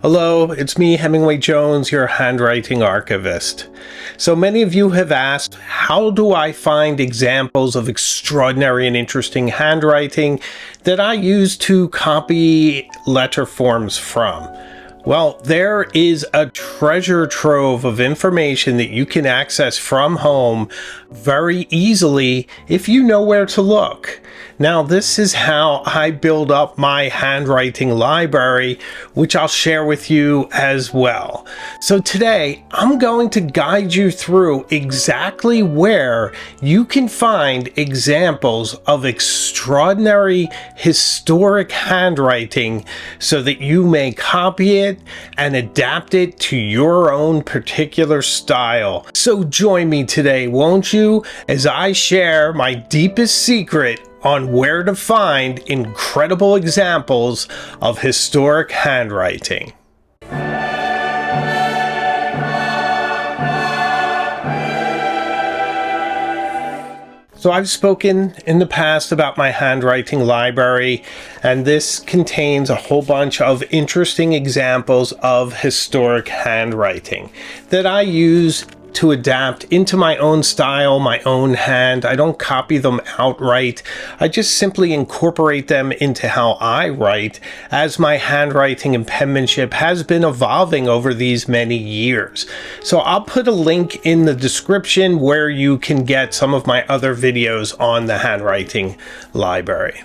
Hello, it's me, Hemingway Jones, your handwriting archivist. So many of you have asked, how do I find examples of extraordinary and interesting handwriting that I use to copy letter forms from? Well, there is a treasure trove of information that you can access from home very easily if you know where to look. Now, this is how I build up my handwriting library, which I'll share with you as well. So today, I'm going to guide you through exactly where you can find examples of extraordinary historic handwriting so that you may copy it and adapt it to your own particular style. So join me today, won't you, as I share my deepest secret on where to find incredible examples of historic handwriting. So I've spoken in the past about my handwriting library, and this contains a whole bunch of interesting examples of historic handwriting that I use to adapt into my own style, my own hand. I don't copy them outright. I just simply incorporate them into how I write, as my handwriting and penmanship has been evolving over these many years. So I'll put a link in the description where you can get some of my other videos on the handwriting library.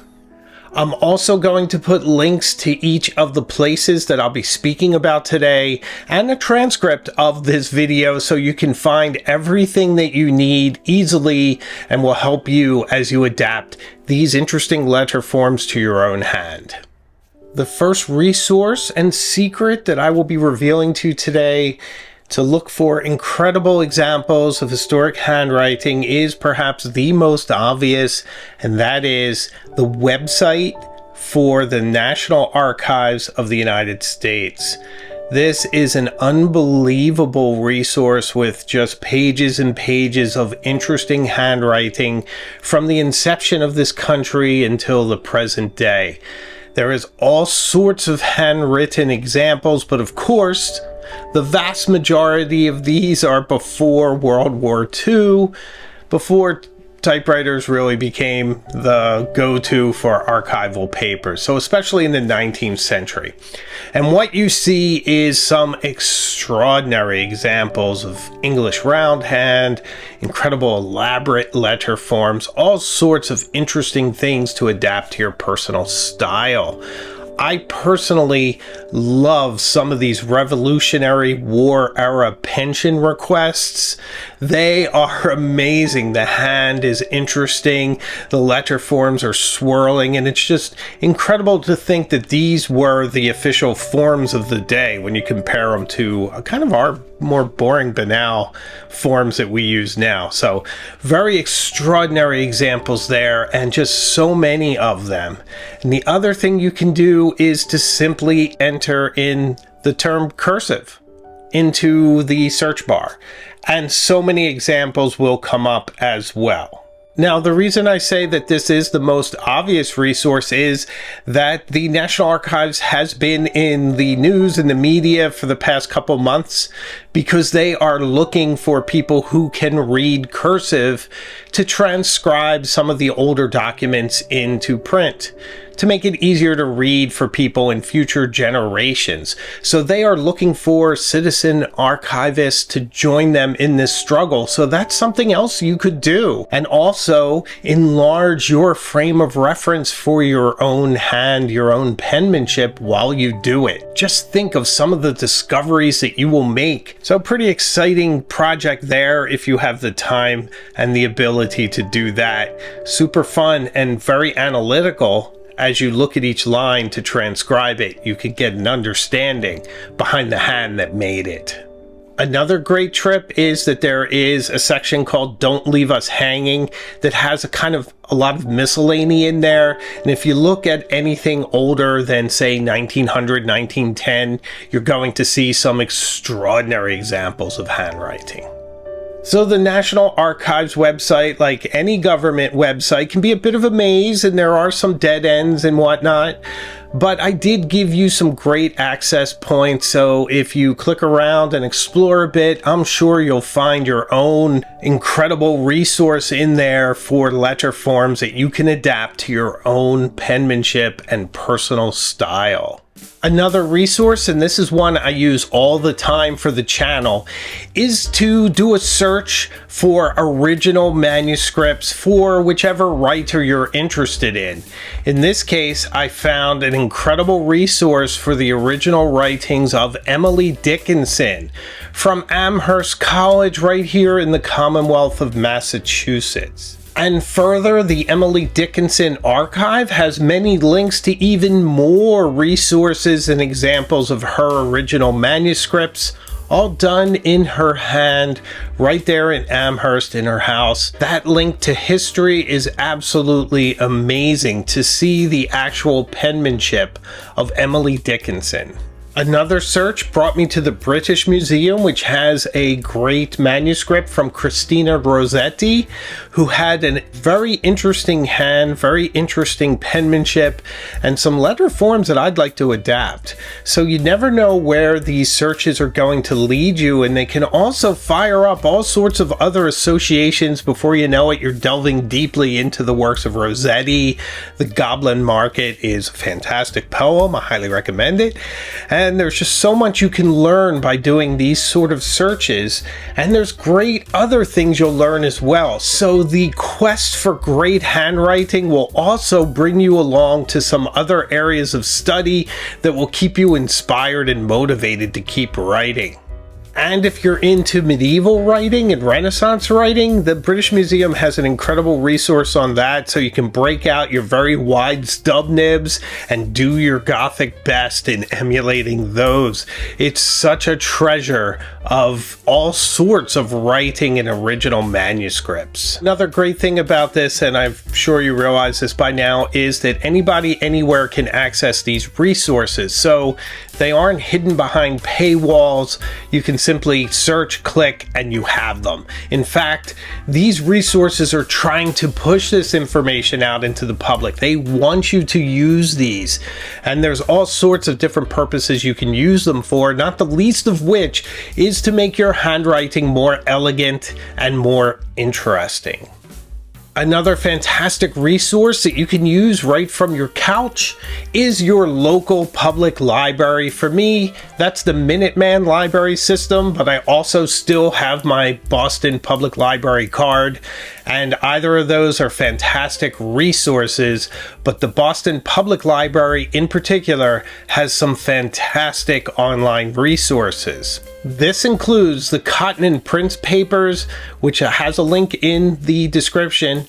I'm also going to put links to each of the places that I'll be speaking about today and a transcript of this video so you can find everything that you need easily and will help you as you adapt these interesting letter forms to your own hand. The first resource and secret that I will be revealing to you today to look for incredible examples of historic handwriting is perhaps the most obvious, and that is the website for the National Archives of the United States. This is an unbelievable resource with just pages and pages of interesting handwriting from the inception of this country until the present day. There is all sorts of handwritten examples, but of course, the vast majority of these are before World War II, before typewriters really became the go-to for archival papers, so especially in the 19th century. And what you see is some extraordinary examples of English roundhand, incredible elaborate letter forms, all sorts of interesting things to adapt to your personal style. I personally love some of these Revolutionary War era pension requests. They are amazing. The hand is interesting. The letter forms are swirling, and it's just incredible to think that these were the official forms of the day when you compare them to kind of our more boring, banal forms that we use now. So very extraordinary examples there, and just so many of them. And the other thing you can do is to simply enter in the term cursive into the search bar, and so many examples will come up as well. Now, the reason I say that this is the most obvious resource is that the National Archives has been in the news and the media for the past couple months because they are looking for people who can read cursive to transcribe some of the older documents into print, to make it easier to read for people in future generations. So they are looking for citizen archivists to join them in this struggle. So that's something else you could do. And also enlarge your frame of reference for your own hand, your own penmanship while you do it. Just think of some of the discoveries that you will make. So pretty exciting project there if you have the time and the ability to do that. Super fun and very analytical. As you look at each line to transcribe it, you can get an understanding behind the hand that made it. Another great trip is that there is a section called Don't Leave Us Hanging that has a lot of miscellany in there. And if you look at anything older than, say, 1900, 1910, you're going to see some extraordinary examples of handwriting. So the National Archives website, like any government website, can be a bit of a maze, and there are some dead ends and whatnot. But I did give you some great access points, so if you click around and explore a bit, I'm sure you'll find your own incredible resource in there for letter forms that you can adapt to your own penmanship and personal style. Another resource, and this is one I use all the time for the channel, is to do a search for original manuscripts for whichever writer you're interested in. In this case, I found an incredible resource for the original writings of Emily Dickinson from Amherst College right here in the Commonwealth of Massachusetts. And further, the Emily Dickinson archive has many links to even more resources and examples of her original manuscripts, all done in her hand right there in Amherst in her house. That link to history is absolutely amazing to see the actual penmanship of Emily Dickinson. Another search brought me to the British Museum, which has a great manuscript from Christina Rossetti, who had a very interesting hand, very interesting penmanship, and some letter forms that I'd like to adapt. So you never know where these searches are going to lead you, and they can also fire up all sorts of other associations. Before you know it, you're delving deeply into the works of Rossetti. The Goblin Market is a fantastic poem. I highly recommend it. And there's just so much you can learn by doing these sort of searches, and there's great other things you'll learn as well. So the quest for great handwriting will also bring you along to some other areas of study that will keep you inspired and motivated to keep writing. And if you're into medieval writing and Renaissance writing, the British Museum has an incredible resource on that, so you can break out your very wide stub nibs and do your Gothic best in emulating those. It's such a treasure of all sorts of writing and original manuscripts. Another great thing about this, and I'm sure you realize this by now, is that anybody anywhere can access these resources. So they aren't hidden behind paywalls. You can simply search, click, and you have them. In fact, these resources are trying to push this information out into the public. They want you to use these, and there's all sorts of different purposes you can use them for, not the least of which is to make your handwriting more elegant and more interesting. Another fantastic resource that you can use right from your couch is your local public library. For me, that's the Minuteman library system, but I also still have my Boston Public Library card, and either of those are fantastic resources, but the Boston Public Library in particular has some fantastic online resources. This includes the Cotton and Prince papers, which has a link in the description.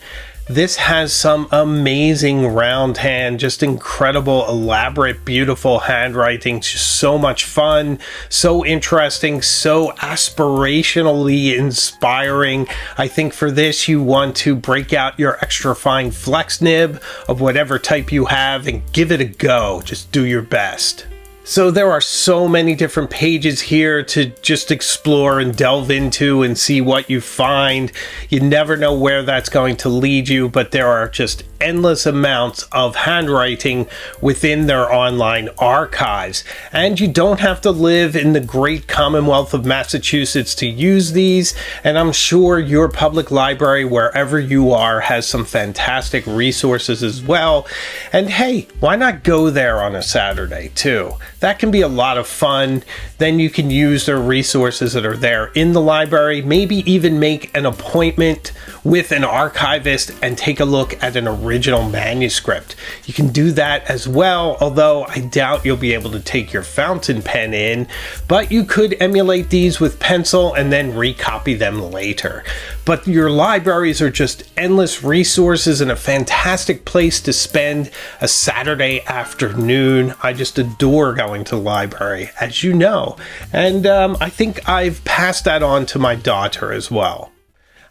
This has some amazing round hand, just incredible, elaborate, beautiful handwriting, just so much fun, so interesting, so aspirationally inspiring. I think for this you want to break out your extra fine flex nib of whatever type you have and give it a go. Just do your best. So there are so many different pages here to just explore and delve into and see what you find. You never know where that's going to lead you, but there are just endless amounts of handwriting within their online archives. And you don't have to live in the great Commonwealth of Massachusetts to use these, and I'm sure your public library, wherever you are, has some fantastic resources as well. And hey, why not go there on a Saturday too? That can be a lot of fun. Then you can use their resources that are there in the library, maybe even make an appointment with an archivist and take a look at an original manuscript. You can do that as well, although I doubt you'll be able to take your fountain pen in, but you could emulate these with pencil and then recopy them later. But your libraries are just endless resources and a fantastic place to spend a Saturday afternoon. I just adore going to the library, as you know, and I think I've passed that on to my daughter as well.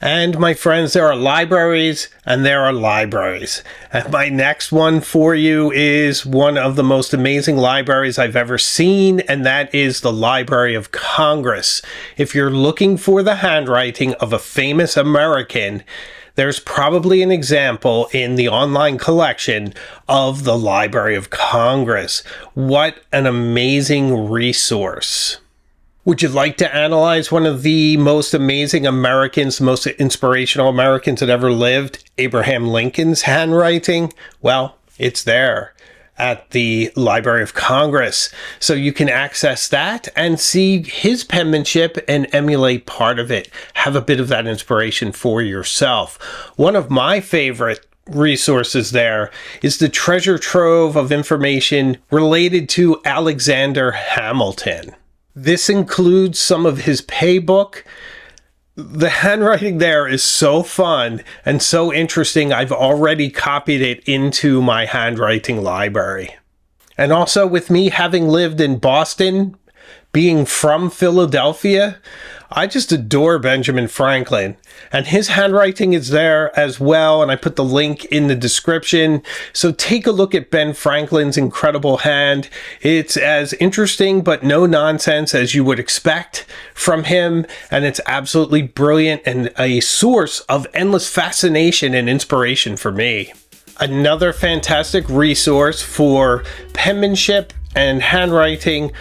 And my friends, there are libraries and there are libraries. And my next one for you is one of the most amazing libraries I've ever seen, and that is the Library of Congress. If you're looking for the handwriting of a famous American, there's probably an example in the online collection of the Library of Congress. What an amazing resource. Would you like to analyze one of the most amazing Americans, most inspirational Americans that ever lived, Abraham Lincoln's handwriting? Well, it's there at the Library of Congress. So you can access that and see his penmanship and emulate part of it. Have a bit of that inspiration for yourself. One of my favorite resources there is the treasure trove of information related to Alexander Hamilton. This includes some of his paybook. The handwriting there is so fun and so interesting. I've already copied it into my handwriting library. And also, with me having lived in Boston, being from Philadelphia, I just adore Benjamin Franklin, and his handwriting is there as well, and I put the link in the description. So take a look at Ben Franklin's incredible hand. It's as interesting but no nonsense as you would expect from him, and it's absolutely brilliant and a source of endless fascination and inspiration for me. Another fantastic resource for penmanship and handwriting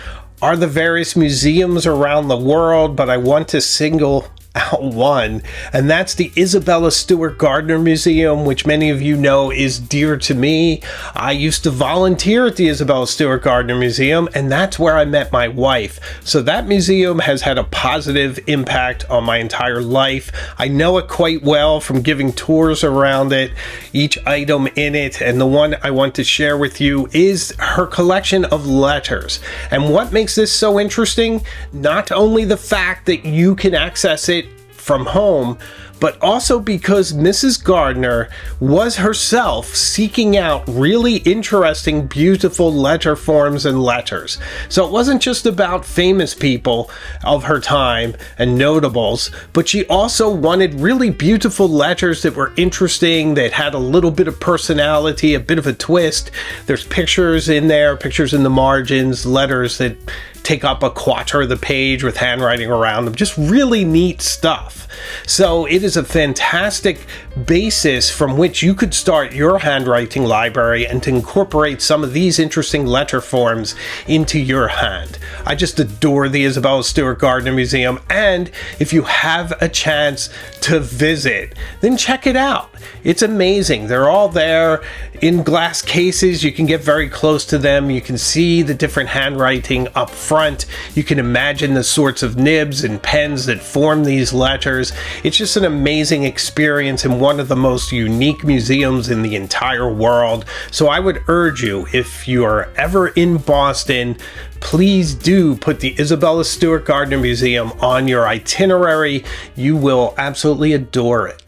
are the various museums around the world, but I want to single out one, and that's the Isabella Stewart Gardner Museum, which many of you know is dear to me. I used to volunteer at the Isabella Stewart Gardner Museum, and that's where I met my wife. So that museum has had a positive impact on my entire life. I know it quite well from giving tours around it, each item in it, and the one I want to share with you is her collection of letters. And what makes this so interesting? Not only the fact that you can access it from home, but also because Mrs. Gardner was herself seeking out really interesting, beautiful letter forms and letters. So it wasn't just about famous people of her time and notables, but she also wanted really beautiful letters that were interesting, that had a little bit of personality, a bit of a twist. There's pictures in there, pictures in the margins, letters that take up a quarter of the page with handwriting around them. Just really neat stuff. So it is a fantastic basis from which you could start your handwriting library and to incorporate some of these interesting letter forms into your hand. I just adore the Isabella Stewart Gardner Museum, and if you have a chance to visit, then check it out. It's amazing. They're all there in glass cases. You can get very close to them. You can see the different handwriting up front. You can imagine the sorts of nibs and pens that form these letters. It's just an amazing experience in one of the most unique museums in the entire world. So I would urge you, if you are ever in Boston, please do put the Isabella Stewart Gardner Museum on your itinerary. You will absolutely adore it.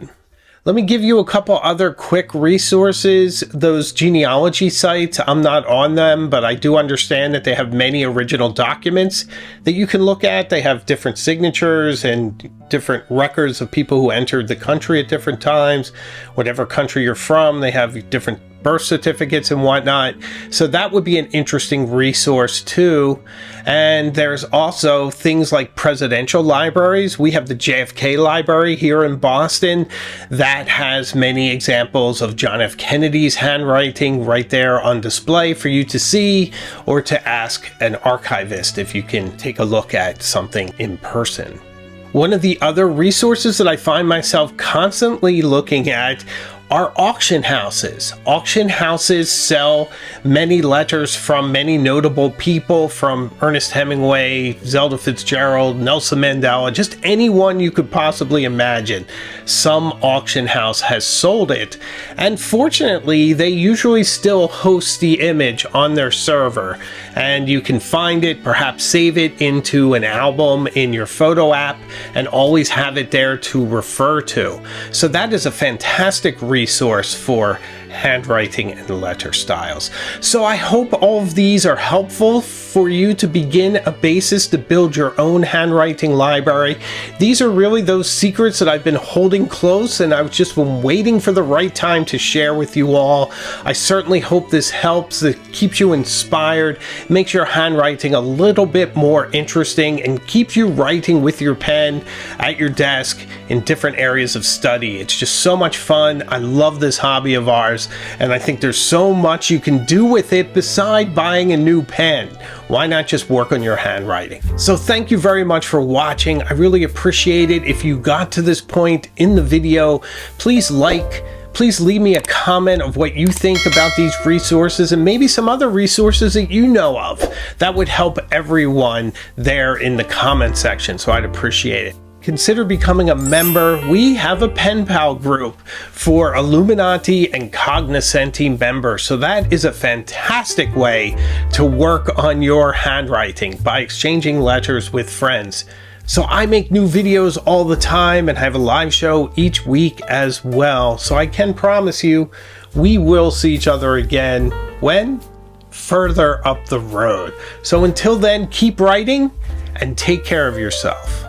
Let me give you a couple other quick resources. Those genealogy sites, I'm not on them, but I do understand that they have many original documents that you can look at. They have different signatures and different records of people who entered the country at different times. Whatever country you're from, they have different birth certificates and whatnot. So that would be an interesting resource too. And there's also things like presidential libraries. We have the JFK Library here in Boston that has many examples of John F. Kennedy's handwriting right there on display for you to see, or to ask an archivist if you can take a look at something in person. One of the other resources that I find myself constantly looking at are auction houses. Auction houses sell many letters from many notable people, from Ernest Hemingway, Zelda Fitzgerald, Nelson Mandela, just anyone you could possibly imagine. Some auction house has sold it, and fortunately they usually still host the image on their server, and you can find it, perhaps save it into an album in your photo app, and always have it there to refer to. So that is a fantastic resource for handwriting and letter styles. So I hope all of these are helpful for you to begin a basis to build your own handwriting library. These are really those secrets that I've been holding close, and I've just been waiting for the right time to share with you all. I certainly hope this helps. It keeps you inspired, makes your handwriting a little bit more interesting, and keeps you writing with your pen at your desk in different areas of study. It's just so much fun. I love this hobby of ours, and I think there's so much you can do with it beside buying a new pen. Why not just work on your handwriting? So thank you very much for watching. I really appreciate it. If you got to this point in the video, please leave me a comment of what you think about these resources and maybe some other resources that you know of. That would help everyone there in the comment section, so I'd appreciate it. Consider becoming a member. We have a pen pal group for Illuminati and Cognoscenti members. So that is a fantastic way to work on your handwriting by exchanging letters with friends. So I make new videos all the time and have a live show each week as well. So I can promise you we will see each other again. When? Further up the road. So until then, keep writing and take care of yourself.